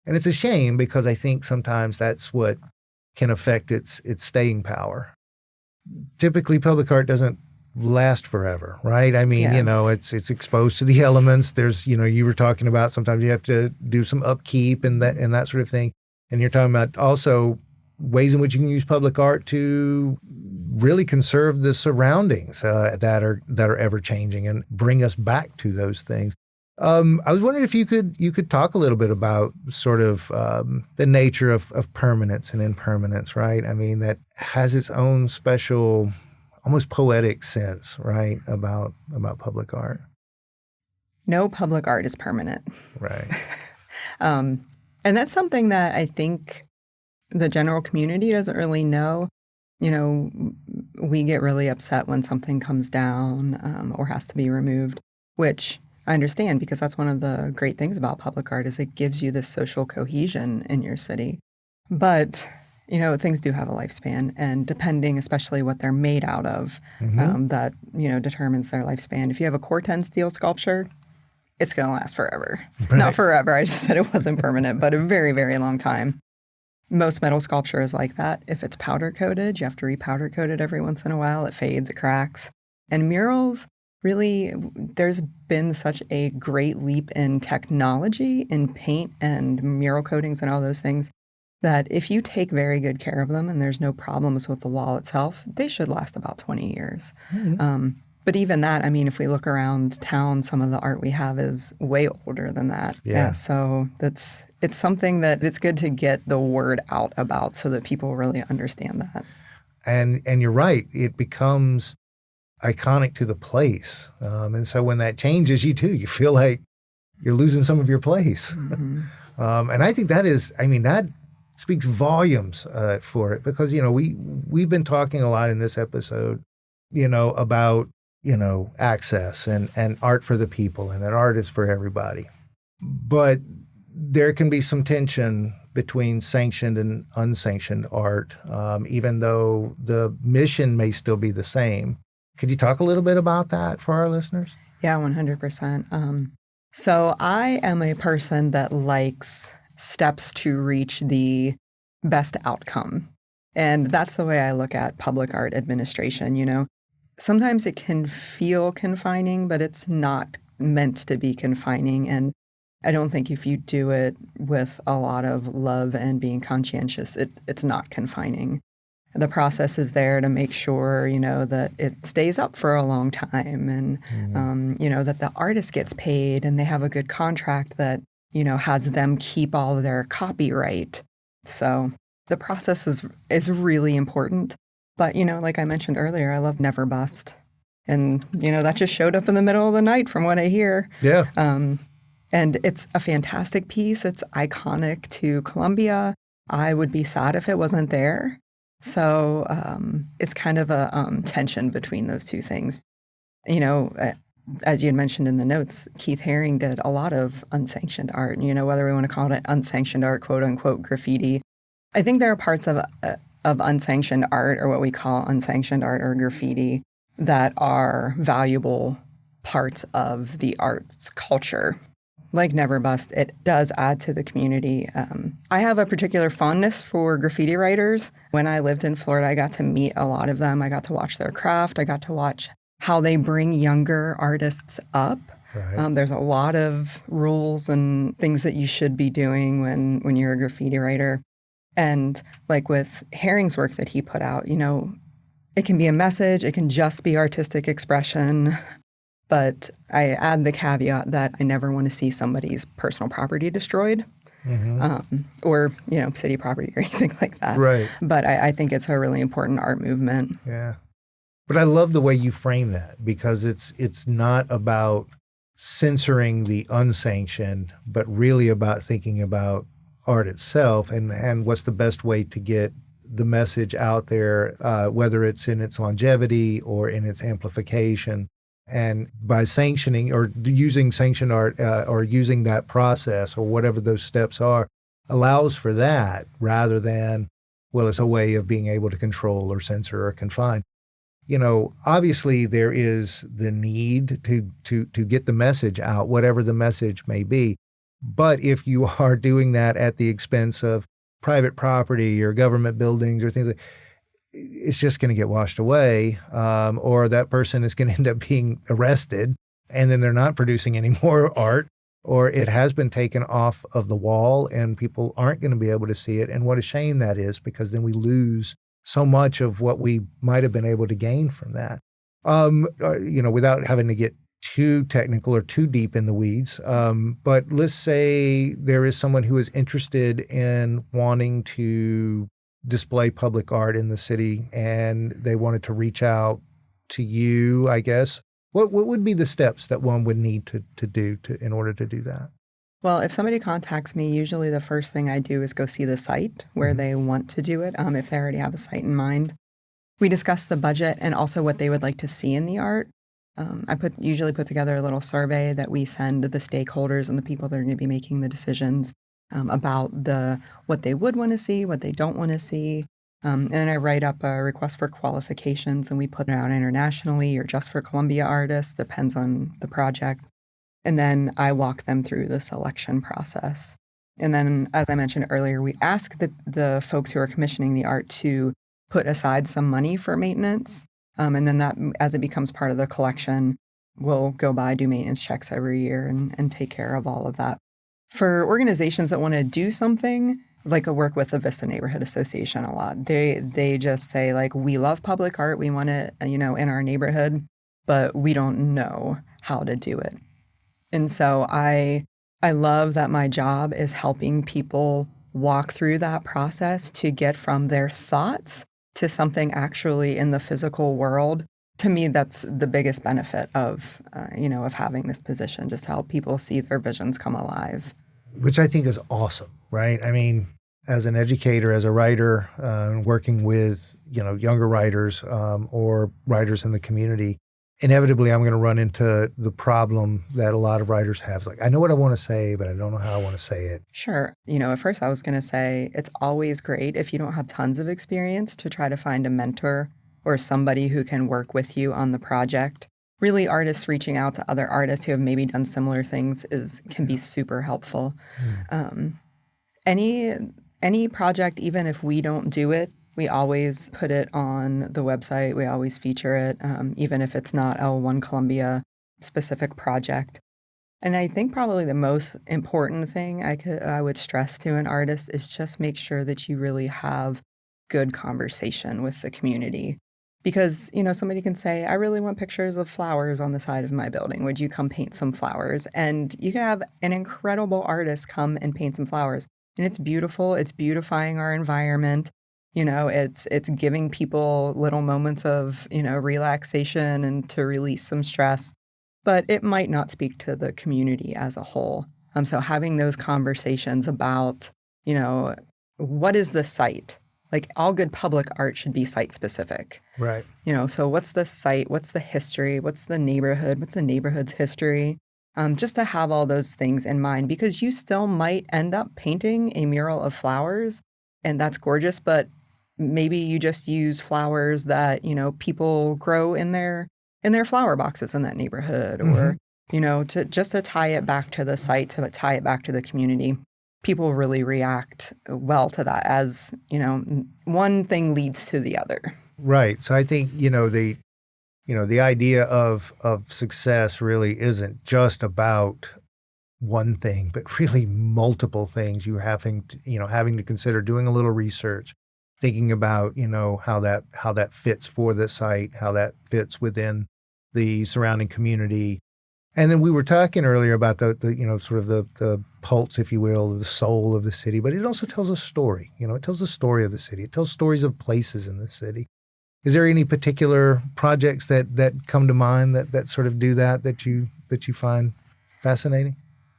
Speaker 2: And it's a shame, because I think sometimes that's what can affect its staying power. Typically, public art doesn't last forever, right? I mean,
Speaker 4: Yes.
Speaker 2: it's exposed to the elements. There's, you were talking about sometimes you have to do some upkeep and that sort of thing. And you're talking about also ways in which you can use public art to really conserve the surroundings that are ever changing and bring us back to those things. I was wondering if you could talk a little bit about sort of the nature of permanence and impermanence, right? I mean, that has its own special, almost poetic sense, right, about public art.
Speaker 4: No public art is permanent.
Speaker 2: Right.
Speaker 4: And that's something that I think the general community doesn't really know. You know, we get really upset when something comes down or has to be removed, which I understand because that's one of the great things about public art is it gives you this social cohesion in your city. But, you know, things do have a lifespan, and depending especially what they're made out of, that, you know, determines their lifespan. If you have a Corten steel sculpture, it's going to last forever. Right. Not forever. I just said it wasn't permanent, but a very, very long time. Most metal sculpture is like that. If it's powder coated, you have to repowder coat it every once in a while. It fades, it cracks. And murals, really, there's been such a great leap in technology in paint and mural coatings and all those things that if you take very good care of them and there's no problems with the wall itself, they should last about 20 years. Mm-hmm. But even that, I mean, if we look around town, some of the art we have is way older than that. Yeah. So it's something that it's good to get the word out about so that people really understand that.
Speaker 2: And you're right. It becomes iconic to the place. And so when that changes, you feel like you're losing some of your place. Mm-hmm. And I think that speaks volumes for it because, you know, we've been talking a lot in this episode, you know, about, you know, access and art for the people and that art is for everybody. But there can be some tension between sanctioned and unsanctioned art, even though the mission may still be the same. Could you talk a little bit about that for our listeners?
Speaker 4: Yeah, 100%. So I am a person that likes steps to reach the best outcome. And that's the way I look at public art administration, you know. Sometimes it can feel confining, but it's not meant to be confining. And I don't think if you do it with a lot of love and being conscientious, it's not confining. The process is there to make sure, you know, that it stays up for a long time and, you know, that the artist gets paid and they have a good contract that, you know, has them keep all of their copyright. So the process is really important. But, you know, like I mentioned earlier, I love Never Bust. And, you know, that just showed up in the middle of the night from what I hear. Yeah. And it's a fantastic piece. It's iconic to Columbia. I would be sad if it wasn't there. So it's kind of a tension between those two things. You know, as you had mentioned in the notes, Keith Haring did a lot of unsanctioned art. You know, whether we want to call it unsanctioned art, quote unquote, graffiti. I think there are parts of unsanctioned art, or what we call unsanctioned art or graffiti, that are valuable parts of the arts culture. Like Never Bust, it does add to the community. I have a particular fondness for graffiti writers. When I lived in Florida, I got to meet a lot of them. I got to watch their craft. I got to watch how they bring younger artists up. Right. There's a lot of rules and things that you should be doing when you're a graffiti writer. And like with Haring's work that he put out, you know, it can be a message. It can just be artistic expression. But I add the caveat that I never want to see somebody's personal property destroyed, or, you know, city property or anything like that. Right. But I think it's a really important art movement.
Speaker 2: Yeah. But I love the way you frame that because it's not about censoring the unsanctioned, but really about thinking about art itself and what's the best way to get the message out there, whether it's in its longevity or in its amplification. And by sanctioning or using sanctioned art or using that process or whatever those steps are, allows for that rather than, well, it's a way of being able to control or censor or confine. You know, obviously there is the need to get the message out, whatever the message may be. But if you are doing that at the expense of private property or government buildings or things like that, it's just going to get washed away, or that person is going to end up being arrested, and then they're not producing any more art, or it has been taken off of the wall and people aren't going to be able to see it. And what a shame that is, because then we lose so much of what we might have been able to gain from that. Without having to get too technical or too deep in the weeds. But let's say there is someone who is interested in wanting to display public art in the city and they wanted to reach out to you, I guess. What would be the steps that one would need to do in order to do that?
Speaker 4: Well, if somebody contacts me, usually the first thing I do is go see the site where they want to do it, if they already have a site in mind. We discuss the budget and also what they would like to see in the art. I usually put together a little survey that we send to the stakeholders and the people that are going to be making the decisions about what they would want to see, what they don't want to see. And I write up a request for qualifications and we put it out internationally or just for Columbia artists, depends on the project. And then I walk them through the selection process. And then, as I mentioned earlier, we ask the folks who are commissioning the art to put aside some money for maintenance. And then that, as it becomes part of the collection, we'll go by, do maintenance checks every year and take care of all of that. For organizations that want to do something, like I work with the Vista Neighborhood Association a lot. They just say, like, we love public art. We want it, in our neighborhood, but we don't know how to do it. And so I love that my job is helping people walk through that process to get from their thoughts to something actually in the physical world. To me, that's the biggest benefit of having this position, just help people see their visions come alive.
Speaker 2: Which I think is awesome, right? I mean, as an educator, as a writer, working with, younger writers or writers in the community, inevitably I'm going to run into the problem that a lot of writers have. It's like, I know what I want to say, but I don't know how I want to say it.
Speaker 4: Sure. At first I was going to say it's always great if you don't have tons of experience to try to find a mentor or somebody who can work with you on the project. Really, artists reaching out to other artists who have maybe done similar things can be super helpful. Any project, even if we don't do it, we always put it on the website. We always feature it, even if it's not a One Columbia specific project. And I think probably the most important thing I would stress to an artist is just make sure that you really have good conversation with the community. Because, somebody can say, I really want pictures of flowers on the side of my building. Would you come paint some flowers? And you can have an incredible artist come and paint some flowers. And it's beautiful. It's beautifying our environment. It's giving people little moments of, relaxation and to release some stress. But it might not speak to the community as a whole. So having those conversations about, what is the site? Like, all good public art should be site-specific.
Speaker 2: Right.
Speaker 4: So what's the site? What's the history? What's the neighborhood? What's the neighborhood's history? Just to have all those things in mind, because you still might end up painting a mural of flowers, and that's gorgeous, but maybe you just use flowers that, people grow in their flower boxes in that neighborhood, or, to tie it back to the site, to tie it back to the community. People really react well to that, as, one thing leads to the other.
Speaker 2: Right. So I think, the idea of success really isn't just about one thing, but really multiple things. You're having to consider doing a little research, thinking about, how that fits for the site, how that fits within the surrounding community. And then we were talking earlier about the pulse, if you will, the soul of the city, but it also tells a story. It tells the story of the city. It tells stories of places in the city. Is there any particular projects that come to mind that sort of do that you find fascinating?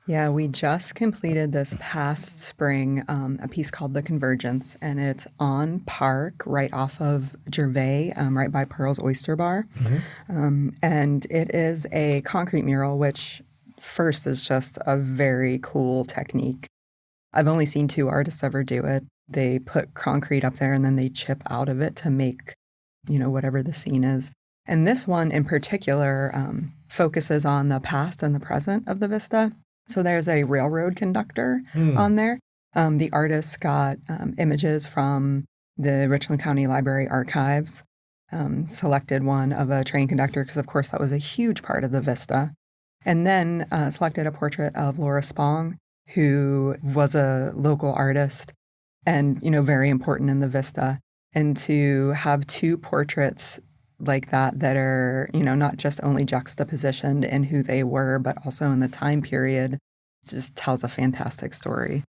Speaker 4: Yeah, we just completed this past spring a piece called The Convergence, and it's on Park, right off of Gervais, right by Pearl's Oyster Bar. Mm-hmm. And it is a concrete mural, which first is just a very cool technique. I've only seen 2 artists ever do it. They put concrete up there and then they chip out of it to make, whatever the scene is. And this one in particular focuses on the past and the present of the Vista. So there's a railroad conductor on there. The artist got images from the Richland County Library archives, selected one of a train conductor because, of course, that was a huge part of the Vista, and then selected a portrait of Laura Spong, who was a local artist and, very important in the Vista. And to have two portraits like that are, not just only juxtapositioned in who they were, but also in the time period, just tells a fantastic story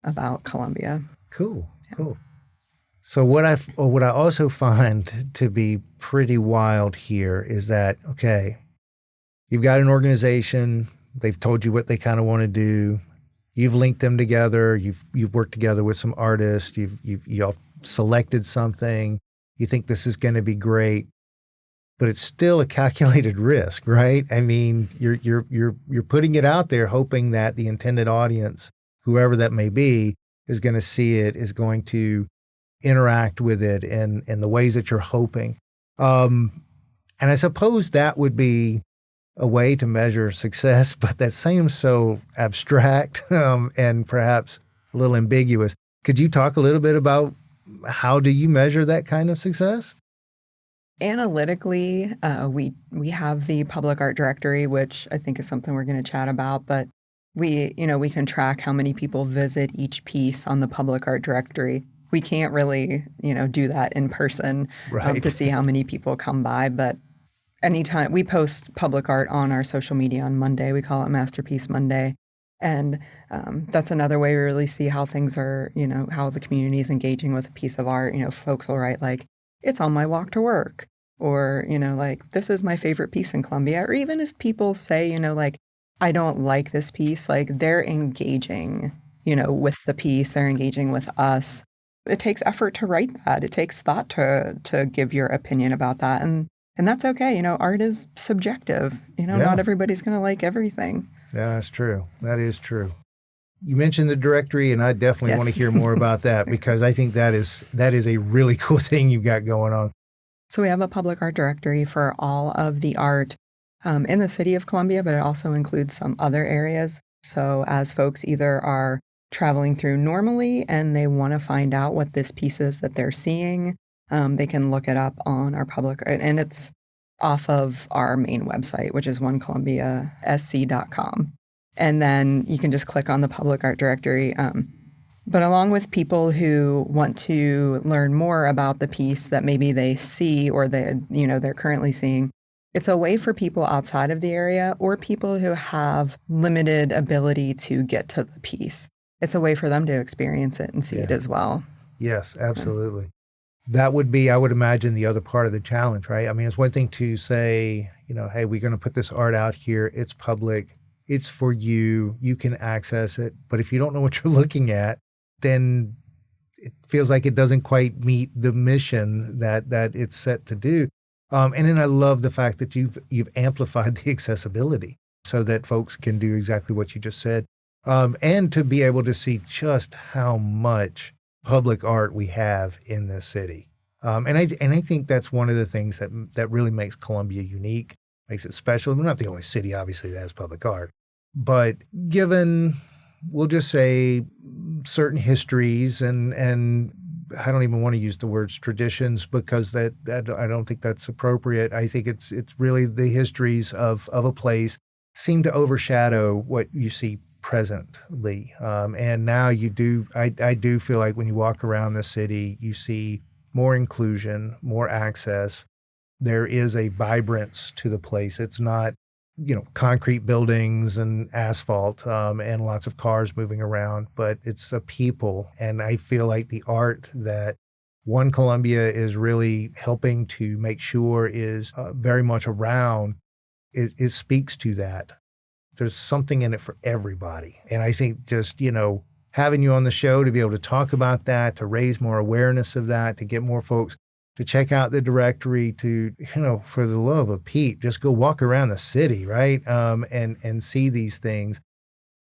Speaker 4: about Columbia.
Speaker 2: Cool. So what I also find to be pretty wild here is that, okay, you've got an organization, they've told you what they kind of want to do, you've linked them together, you've worked together with some artists, you've selected something, you think this is going to be great, but it's still a calculated risk, right? I mean, you're putting it out there hoping that the intended audience, whoever that may be, is going to see it, is going to interact with it in the ways that you're hoping. And I suppose that would be a way to measure success, but that seems so abstract and perhaps a little ambiguous. Could you talk a little bit about how do you measure that kind of success?
Speaker 4: Analytically, we have the public art directory, which I think is something we're going to chat about, but we can track how many people visit each piece on the public art directory. We can't really, do that in person to see how many people come by. But anytime we post public art on our social media on Monday, we call it Masterpiece Monday. And that's another way we really see how things are, how the community is engaging with a piece of art. Folks will write like, it's on my walk to work, or, like, this is my favorite piece in Columbia. Or even if people say, like, I don't like this piece, like they're engaging, with the piece, they're engaging with us. It takes effort to write that. It takes thought to give your opinion about that. And that's okay. Art is subjective. Not everybody's going to like everything.
Speaker 2: Yeah, that's true. That is true. You mentioned the directory, and I definitely want to hear more about that because I think that is a really cool thing you've got going on.
Speaker 4: So we have a public art directory for all of the art in the city of Columbia, but it also includes some other areas. So as folks either are traveling through normally and they want to find out what this piece is that they're seeing, they can look it up on our public art, and it's off of our main website, which is onecolumbiasc.com. And then you can just click on the public art directory. But along with people who want to learn more about the piece that maybe they see or they're currently seeing, it's a way for people outside of the area or people who have limited ability to get to the piece. It's a way for them to experience it and see it as well.
Speaker 2: Yes, absolutely. That would be, I would imagine, the other part of the challenge, right? I mean, it's one thing to say, hey, we're going to put this art out here. It's public. It's for you. You can access it. But if you don't know what you're looking at, then it feels like it doesn't quite meet the mission that it's set to do. And then I love the fact that you've amplified the accessibility so that folks can do exactly what you just said. And to be able to see just how much public art we have in this city. And I think that's one of the things that really makes Columbia unique, makes it special. We're not the only city, obviously, that has public art. But given, we'll just say, certain histories and I don't even want to use the words traditions because that I don't think that's appropriate. I think it's really the histories of a place seem to overshadow what you see presently. And now I do feel like when you walk around the city, you see more inclusion, more access. There is a vibrance to the place. It's not, concrete buildings and asphalt and lots of cars moving around, but it's the people. And I feel like the art that One Columbia is really helping to make sure is very much around, it speaks to that. There's something in it for everybody. And I think just, having you on the show to be able to talk about that, to raise more awareness of that, to get more folks to check out the directory, to, for the love of Pete, just go walk around the city, right? And see these things.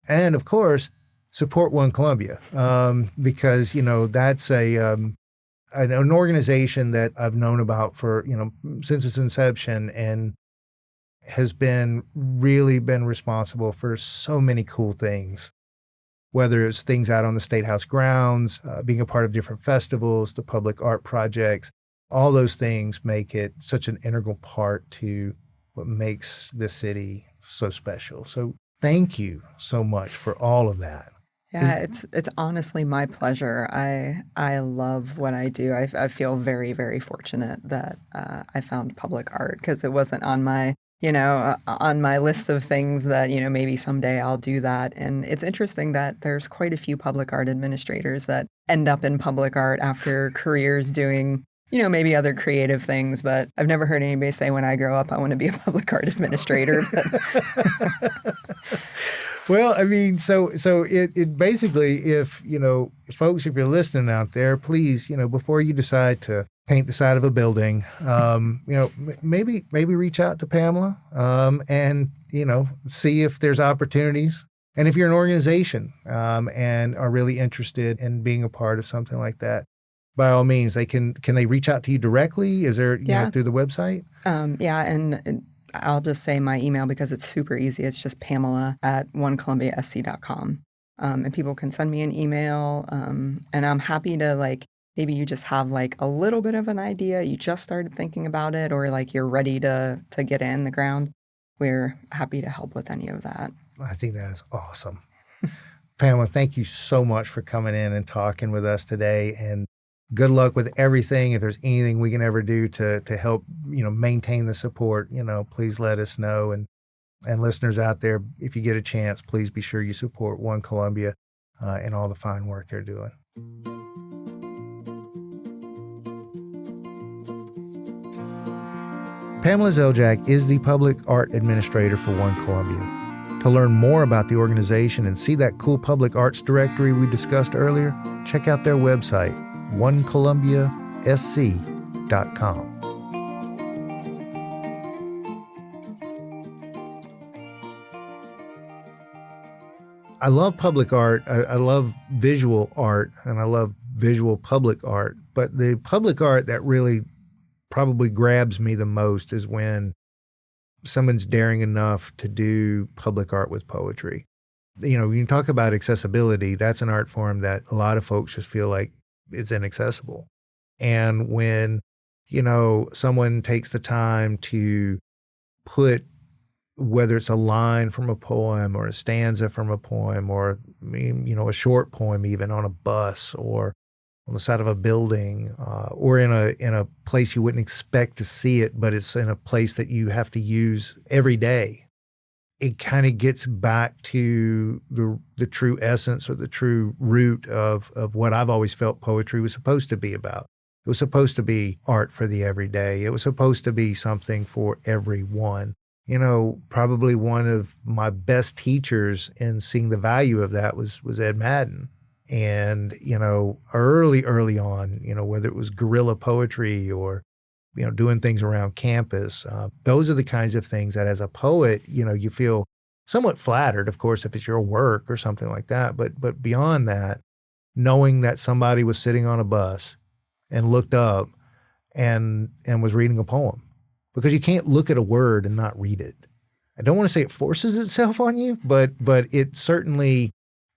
Speaker 2: And of course, support One Columbia because, that's an organization that I've known about for, since its inception and has really been responsible for so many cool things, whether it's things out on the State House grounds, being a part of different festivals, the public art projects. All those things make it such an integral part to what makes this city so special. So thank you so much for all of that.
Speaker 4: Yeah, it's honestly my pleasure. I love what I do. I feel very, very fortunate that I found public art because it wasn't on my on my list of things that maybe someday I'll do that. And it's interesting that there's quite a few public art administrators that end up in public art after careers doing maybe other creative things. But I've never heard anybody say when I grow up I want to be a public art administrator.
Speaker 2: Well, I mean, so it basically, if folks, if you're listening out there, please, before you decide to paint the side of a building, maybe reach out to Pamela, and see if there's opportunities. And if you're an organization and are really interested in being a part of something like that, by all means, can they reach out to you directly? Is there through the website?
Speaker 4: And I'll just say my email because it's super easy. It's just Pamela@onecolumbiasc.com. And people can send me an email. And I'm happy to maybe you just have a little bit of an idea. You just started thinking about it or you're ready to get it in the ground. We're happy to help with any of that.
Speaker 2: I think that is awesome. Pamela, thank you so much for coming in and talking with us today. And good luck with everything. If there's anything we can ever do to help, maintain the support, please let us know. And listeners out there, if you get a chance, please be sure you support One Columbia and all the fine work they're doing. Pamela Zeljak is the public art administrator for One Columbia. To learn more about the organization and see that cool public arts directory we discussed earlier, check out their website, onecolumbiasc.com. I love public art. I love visual art, and I love visual public art. But the public art that really probably grabs me the most is when someone's daring enough to do public art with poetry. When you talk about accessibility, that's an art form that a lot of folks just feel like it's inaccessible. And when, someone takes the time to put, whether it's a line from a poem or a stanza from a poem or, a short poem even on a bus or on the side of a building or in a place you wouldn't expect to see it, but it's in a place that you have to use every day, it kind of gets back to the true essence or the true root of what I've always felt poetry was supposed to be about. It was supposed to be art for the everyday. It was supposed to be something for everyone. Probably one of my best teachers in seeing the value of that was Ed Madden. And, early on, whether it was guerrilla poetry or, doing things around campus, those are the kinds of things that as a poet, you feel somewhat flattered, of course, if it's your work or something like that. But beyond that, knowing that somebody was sitting on a bus and looked up and was reading a poem, because you can't look at a word and not read it. I don't want to say it forces itself on you, but it certainly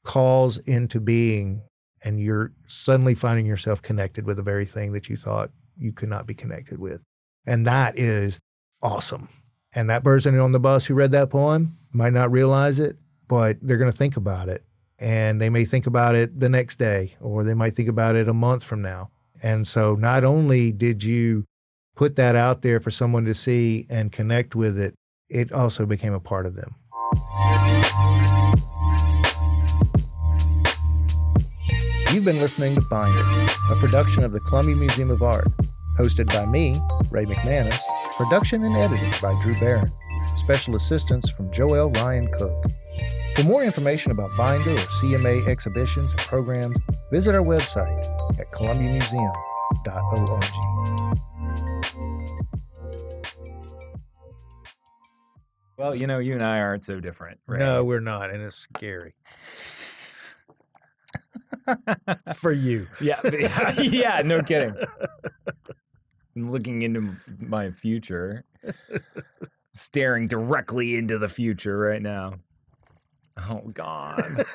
Speaker 2: calls into being, and you're suddenly finding yourself connected with the very thing that you thought you could not be connected with. And that is awesome. And that person on the bus who read that poem might not realize it, but they're going to think about it. And they may think about it the next day, or they might think about it a month from now. And so not only did you put that out there for someone to see and connect with it, it also became a part of them. You've been listening to Binder, a production of the Columbia Museum of Art, hosted by me, Ray McManus, production and edited by Drew Barron, special assistance from Joel Ryan Cook. For more information about Binder or CMA exhibitions and programs, visit our website at columbiamuseum.org.
Speaker 3: Well, you and I aren't so different, right?
Speaker 2: No, we're not, and it's scary. For you.
Speaker 3: Yeah, no kidding. I'm looking into my future, staring directly into the future right now. Oh, God.